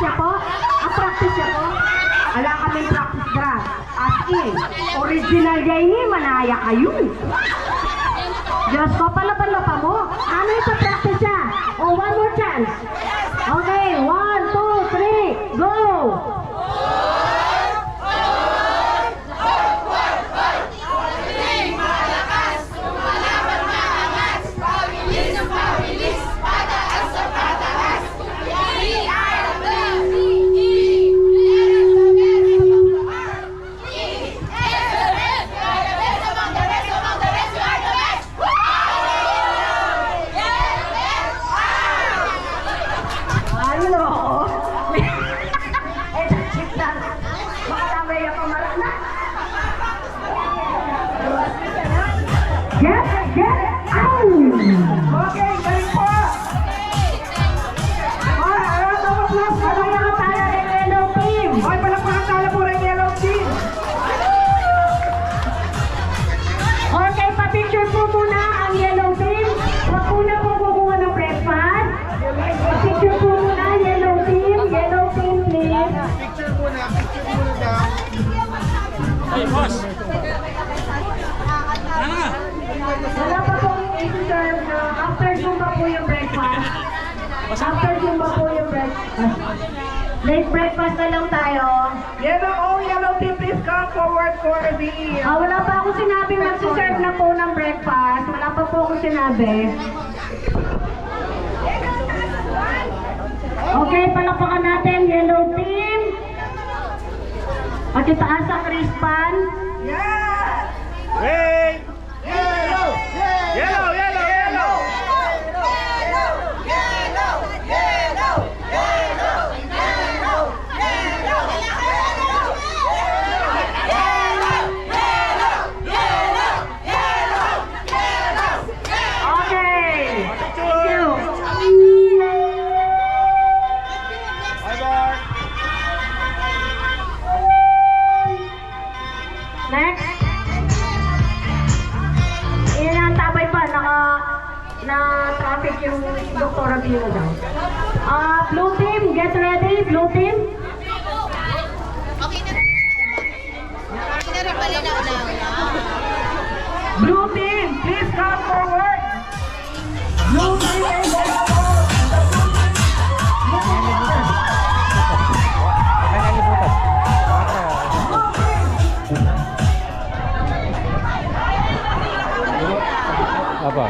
niya po? Ang practice niya po? Ala kaming practice dress. As in, original yan ni manaya kayo. Diyos ko, palaban-lapa mo. Ano yung sa practice niya? Oh, one more chance. Okay, 1, 2, 3, go! Hey, boss! Wala pa pong i-serve na after Zumba po yung breakfast. After Zumba po yung breakfast. Late breakfast na lang tayo. Yellow team, please come forward for the... Wala pa akong sinabi magsiserve na po ng breakfast. Wala pa po akong sinabi. Okay, palakpakan natin, yellow team. At itaas ang wristband. Yeah! Hey! Yellow! Yellow! Yellow! Yellow! Okay. Thank you. Bye-bye! Next. Inaantabay pa, na-traffic yung Dr. Rabino daw. Blue team, get ready, blue team. Blue team, please come forward! Blue team and yellow! Apa?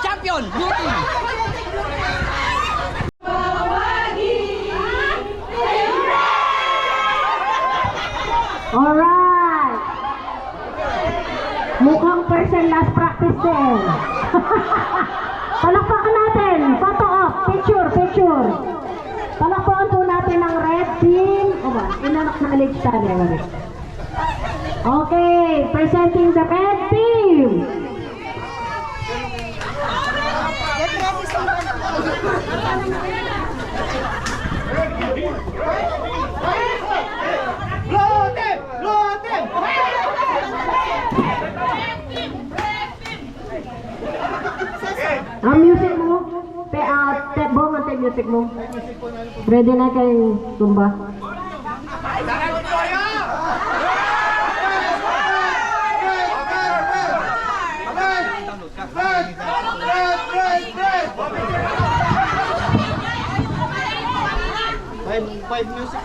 champion! Blue team! Alright! Mukhang person last practice din. Palakpakan natin. Photo op. Picture, picture. Palakpakan po natin ang red team. O ba? Inanak na alig tayo. Okay. Okay, presenting the red team. Blue team! Blue team! Ang music mo, Bong, ang music mo. Ready na kayo tumba? Five music.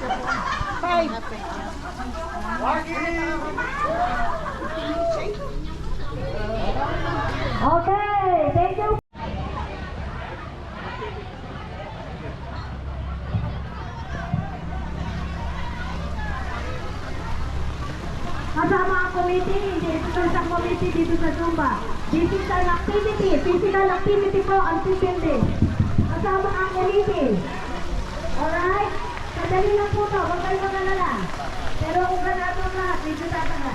Okay, thank you. Kasama ang committee, hindi ito sa committee dito sa Zumba. Physical activity po ang titindi. Kasama ang committee. Alright? Sadali lang po to, huwag kayo mag-alala. Pero kung ganado ang lahat, dito tatanga.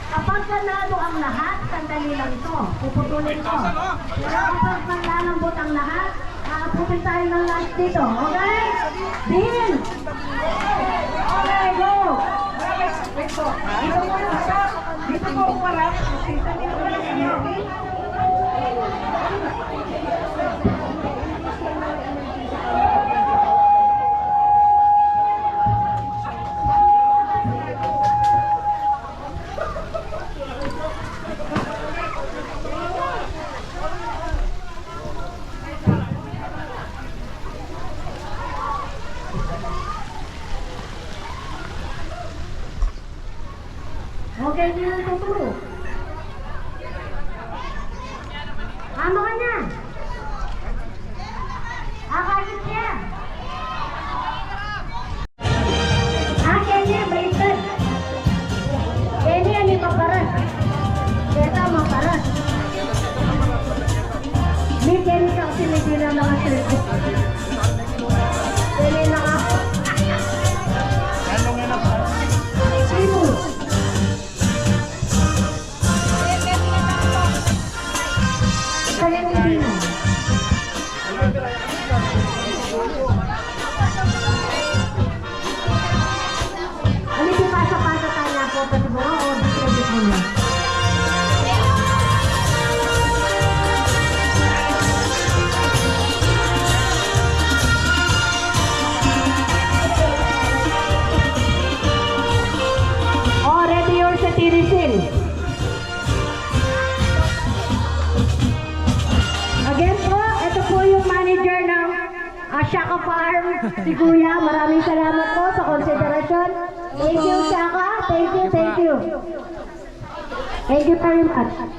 Kapag ganado ang lahat, sandali lang ito. Puputulin ko. Pero kapag maglalambot ang lahat, aaputin tayo ng lunch dito. Okay? Deal! Okay, go! Wait po. Dito po na dito po umarap. Dito po na Okay, hindi lang tuturo. Ano ka na? Akakit siya. Kenya, baliktad. Kenya, ni maparas. Keta, maparas. May Kenya ka kasi may sila mga circuit. Kenya na ako. Sino? Kaya hindi na. Ano yung pasa-pasa tayo na po? Kasi mo, o di mo na. Oh, ready your citizen. Again po, ito po yung manager ng Shaka Farm, si Kuya. Maraming salamat po sa konsiderasyon. Thank you, Shaka. Thank you, thank you. Thank you very much.